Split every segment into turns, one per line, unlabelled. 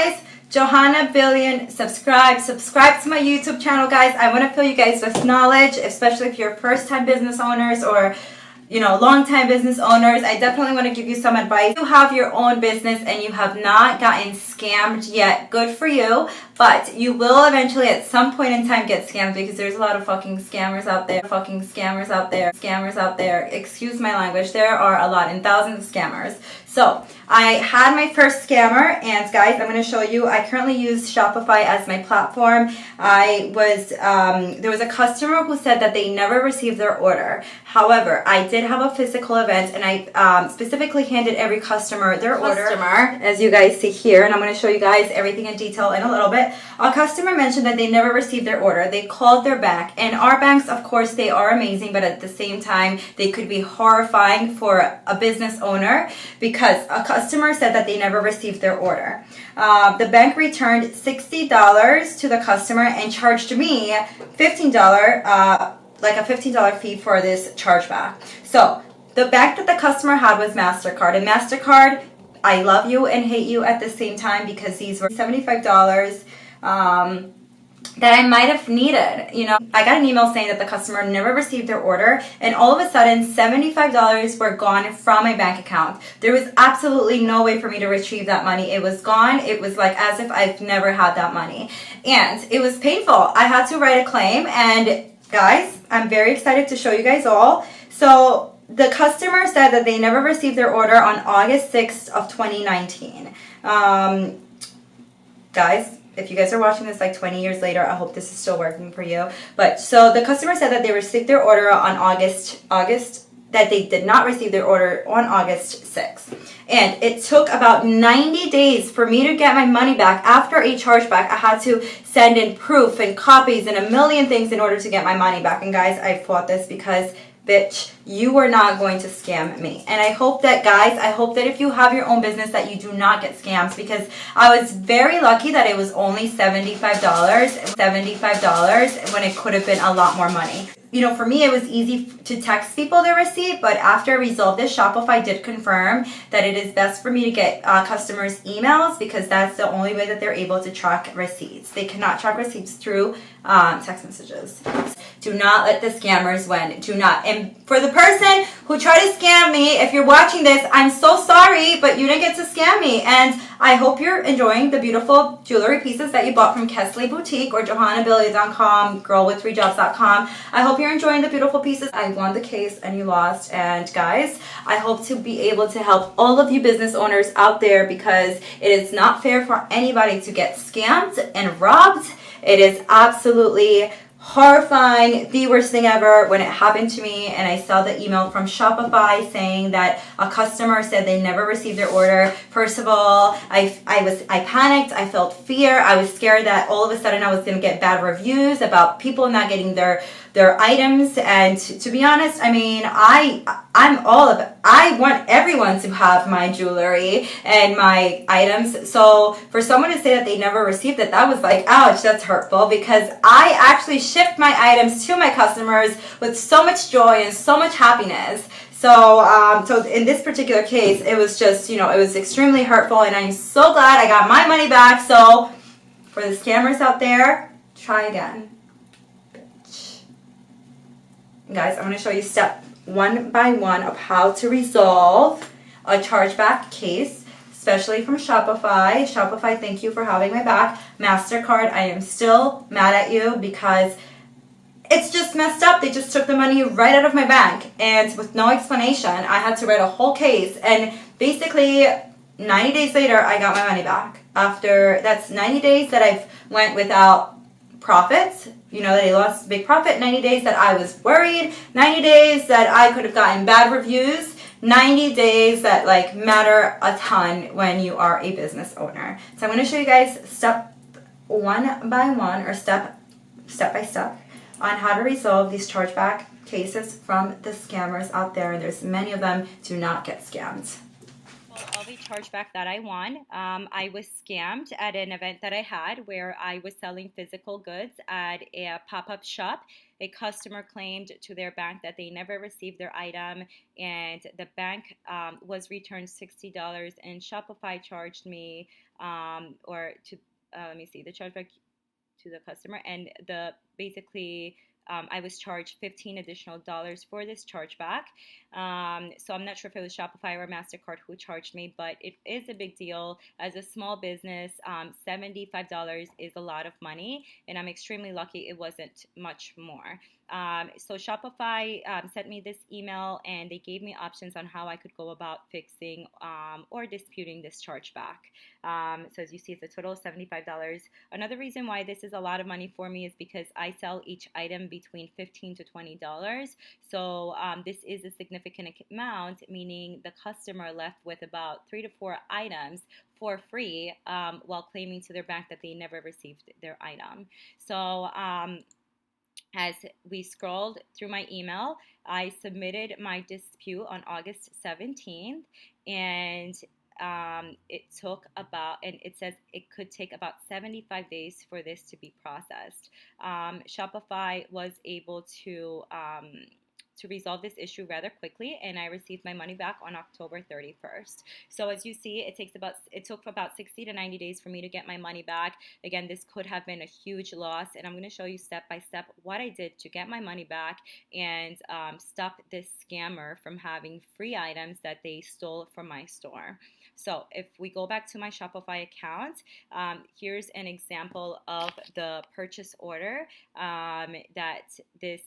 guys, Johanna Billion, subscribe to my YouTube channel, guys. I want to fill you guys with knowledge, especially if you're first-time business owners or long-time business owners. I definitely want to give you some advice. If you have your own business and you have not gotten scammed yet, good for you. But you will eventually at some point in time get scammed, because there's a lot of fucking scammers out there. Scammers out there. Excuse my language. There are a lot, and thousands of scammers. So I had my first scammer, and guys, I'm going to show you. I currently use Shopify as my platform. There was a customer who said that they never received their order. However, I did have a physical event, and I specifically handed every customer their order, as you guys see here, and I'm going to show you guys everything in detail in a little bit. A customer mentioned that they never received their order. They called their bank, and our banks, of course, they are amazing, but at the same time, they could be horrifying for a business owner, because a customer said that they never received their order. The bank returned $60 to the customer and charged me $15, like a $15 fee for this chargeback. So the bank that the customer had was MasterCard, and MasterCard, I love you and hate you at the same time, because these were $75 that I might have needed. I got an email saying that the customer never received their order, and all of a sudden $75 were gone from my bank account. There was absolutely no way for me to retrieve that money. It was gone. It was like as if I've never had that money, and it was painful. I had to write a claim, and guys, I'm very excited to show you guys all. So the customer said that they never received their order on August 6th of 2019. Guys, if you guys are watching this like 20 years later, I hope this is still working for you. But so the customer said that they received their order on August, that they did not receive their order on August 6th. And it took about 90 days for me to get my money back after a chargeback. I had to send in proof and copies and a million things in order to get my money back. And guys, I fought this because, bitch, you are not going to scam me. And I hope that, guys, if you have your own business that you do not get scams, because I was very lucky that it was only $75 when it could have been a lot more money. For me, it was easy to text people the receipt, but after I resolved this, Shopify did confirm that it is best for me to get customers' emails, because that's the only way that they're able to track receipts. They cannot track receipts through text messages. Do not let the scammers win. Do not. And for the person who tried to scam me, if you're watching this, I'm so sorry, but you didn't get to scam me. And I hope you're enjoying the beautiful jewelry pieces that you bought from Kesley Boutique or JohannaBilly.com, girlwith3jobs.com. I hope you're enjoying the beautiful pieces. I won the case and you lost. And guys, I hope to be able to help all of you business owners out there, because it is not fair for anybody to get scammed and robbed. It is absolutely horrifying, the worst thing ever when it happened to me. And I saw the email from Shopify saying that a customer said they never received their order. First of all, I panicked. I felt fear. I was scared that all of a sudden I was going to get bad reviews about people not getting their items. And to be honest, I mean, I want everyone to have my jewelry and my items. So for someone to say that they never received it, that was like, ouch, that's hurtful, because I actually shipped my items to my customers with so much joy and so much happiness. So in this particular case, it was just, it was extremely hurtful, and I'm so glad I got my money back. So for the scammers out there, try again. Guys, I'm going to show you step one by one of how to resolve a chargeback case, especially from Shopify. Shopify, thank you for having my back. MasterCard, I am still mad at you, because it's just messed up. They just took the money right out of my bank, and with no explanation. I had to write a whole case, and basically 90 days later, I got my money back. That's 90 days that I've went without profits. That I lost big profit. 90 days that I was worried. 90 days that I could have gotten bad reviews. 90 days that matter a ton when you are a business owner. So I'm going to show you guys step one by one, or step by step, on how to resolve these chargeback cases from the scammers out there. And there's many of them. Do not get scammed. Of a chargeback that I won. I was scammed at an event that I had where I was selling physical goods at a pop-up shop. A customer claimed to their bank that they never received their item, and the bank was returned $60, and Shopify charged me or to let me see, the chargeback to the customer, and the basically I was charged $15 additional for this chargeback. So I'm not sure if it was Shopify or MasterCard who charged me, but it is a big deal. As a small business, $75 is a lot of money, and I'm extremely lucky it wasn't much more. So Shopify sent me this email, and they gave me options on how I could go about fixing or disputing this chargeback. So as you see, it's a total of $75. Another reason why this is a lot of money for me is because I sell each item between $15 to $20. So this is a significant amount, meaning the customer left with about 3 to 4 items for free while claiming to their bank that they never received their item. So as we scrolled through my email, I submitted my dispute on August 17th, and it took about, and it says it could take about 75 days for this to be processed. Shopify was able to resolve this issue rather quickly, and I received my money back on October 31st. So as you see, it took about 60 to 90 days for me to get my money back. Again, this could have been a huge loss, and I'm going to show you step by step what I did to get my money back and stop this scammer from having free items that they stole from my store. So if we go back to my Shopify account, here's an example of the purchase order that this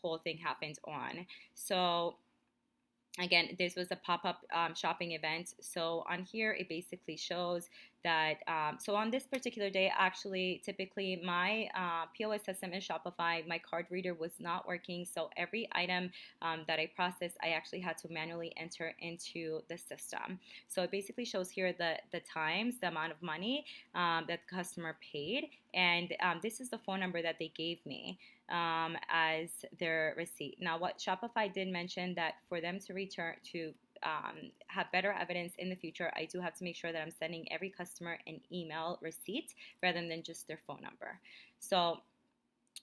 whole thing happened on. So again, this was a pop-up shopping event. So on here, it basically shows that, so on this particular day, actually, typically my POS system in Shopify, my card reader was not working. So every item that I processed, I actually had to manually enter into the system. So it basically shows here the times, the amount of money that the customer paid. And this is the phone number that they gave me as their receipt. Now, what Shopify did mention that for them to return to have better evidence in the future, I do have to make sure that I'm sending every customer an email receipt rather than just their phone number. So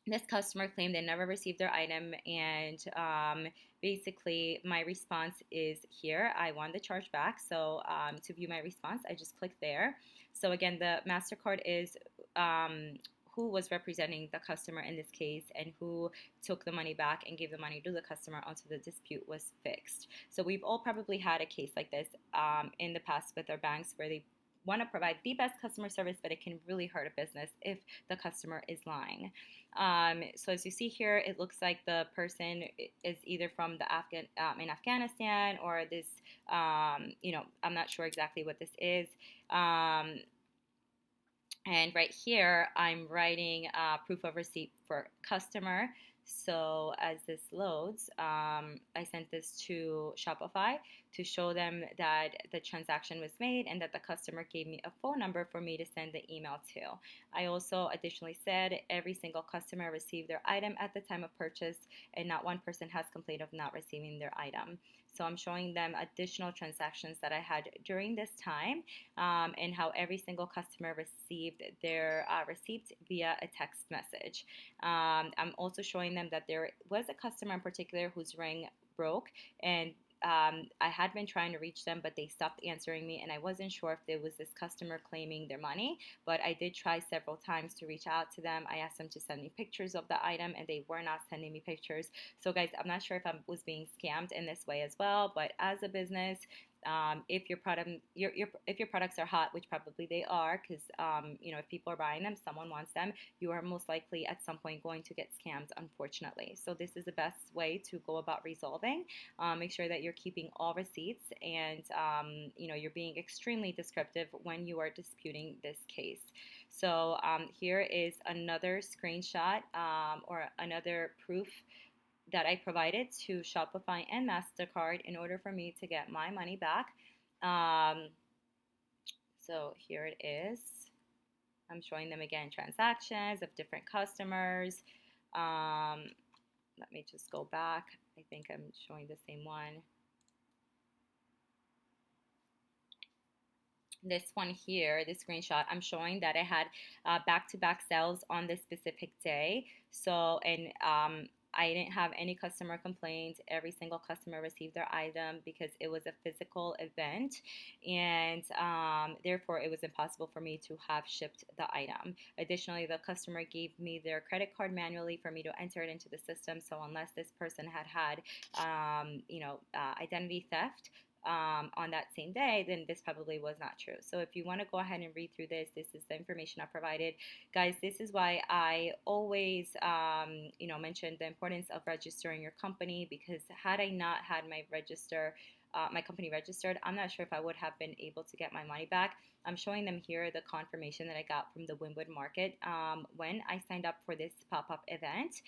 this customer claimed they never received their item, and basically my response is here. I want the charge back. So to view my response, I just click there. So again, the MasterCard is who was representing the customer in this case and who took the money back and gave the money to the customer until the dispute was fixed. So we've all probably had a case like this in the past with our banks where they want to provide the best customer service, but it can really hurt a business if the customer is lying. So as you see here, it looks like the person is either from the in Afghanistan or this, I'm not sure exactly what this is. And right here, I'm writing proof of receipt for customer. So as this loads, I sent this to Shopify to show them that the transaction was made and that the customer gave me a phone number for me to send the email to. I also additionally said every single customer received their item at the time of purchase, and not one person has complained of not receiving their item. So I'm showing them additional transactions that I had during this time and how every single customer received their receipt via a text message. I'm also showing them that there was a customer in particular whose ring broke, and I had been trying to reach them, but they stopped answering me, and I wasn't sure if there was this customer claiming their money, but I did try several times to reach out to them. I asked them to send me pictures of the item, and they were not sending me pictures. So guys, I'm not sure if I was being scammed in this way as well, but as a business, if your products are hot, which probably they are, because if people are buying them, someone wants them, you are most likely at some point going to get scammed, unfortunately. So this is the best way to go about resolving. Make sure that you're keeping all receipts, and you're being extremely descriptive when you are disputing this case. So here is another screenshot or another proof that I provided to Shopify and MasterCard in order for me to get my money back. So here it is. I'm showing them again transactions of different customers. Let me just go back. I think I'm showing the same one. This one here, this screenshot, I'm showing that I had back-to-back sales on this specific day. So, and I didn't have any customer complaints. Every single customer received their item because it was a physical event, and therefore it was impossible for me to have shipped the item. Additionally, the customer gave me their credit card manually for me to enter it into the system. So unless this person had identity theft on that same day, then this probably was not true. So if you want to go ahead and read through this, this is the information I provided. Guys, this is why I always, mention the importance of registering your company, because had I not had my company registered, I'm not sure if I would have been able to get my money back. I'm showing them here the confirmation that I got from the Wynwood Market when I signed up for this pop-up event.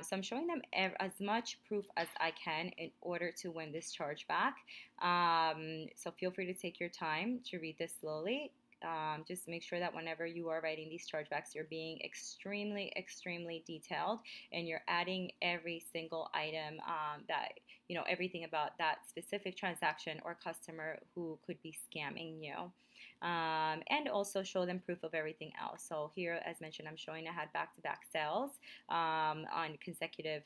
So I'm showing them as much proof as I can in order to win this chargeback. So feel free to take your time to read this slowly. Just make sure that whenever you are writing these chargebacks, you're being extremely, extremely detailed, and you're adding every single item everything about that specific transaction or customer who could be scamming you. And also show them proof of everything else. So here, as mentioned, I'm showing I had back-to-back sales on consecutive,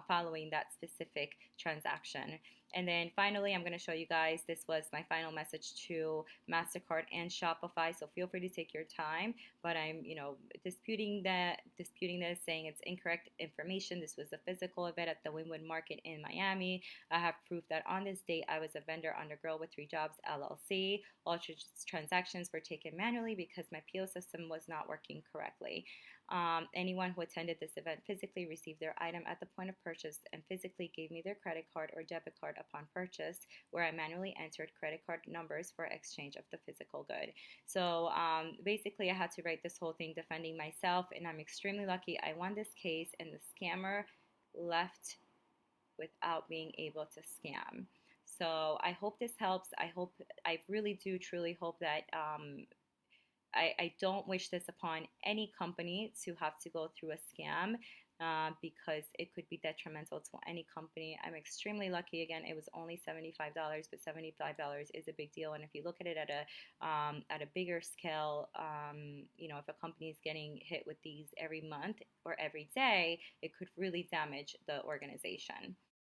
following that specific transaction. And then finally, I'm going to show you guys, this was my final message to MasterCard and Shopify. So feel free to take your time, but I'm, disputing this, saying it's incorrect information. This was a physical event at the Wynwood Market in Miami. I have proof that on this date, I was a vendor under Girl with 3 Jobs LLC. All transactions were taken manually because my PO system was not working correctly. Anyone who attended this event physically received their item at the point of purchase and physically gave me their credit card or debit card upon purchase, where I manually entered credit card numbers for exchange of the physical good. So basically, I had to write this whole thing defending myself, and I'm extremely lucky I won this case, and the scammer left without being able to scam. So I hope this helps. I really do truly hope that I don't wish this upon any company to have to go through a scam, because it could be detrimental to any company. I'm extremely lucky. Again, it was only $75, but $75 is a big deal. And if you look at it at a bigger scale, if a company is getting hit with these every month or every day, it could really damage the organization.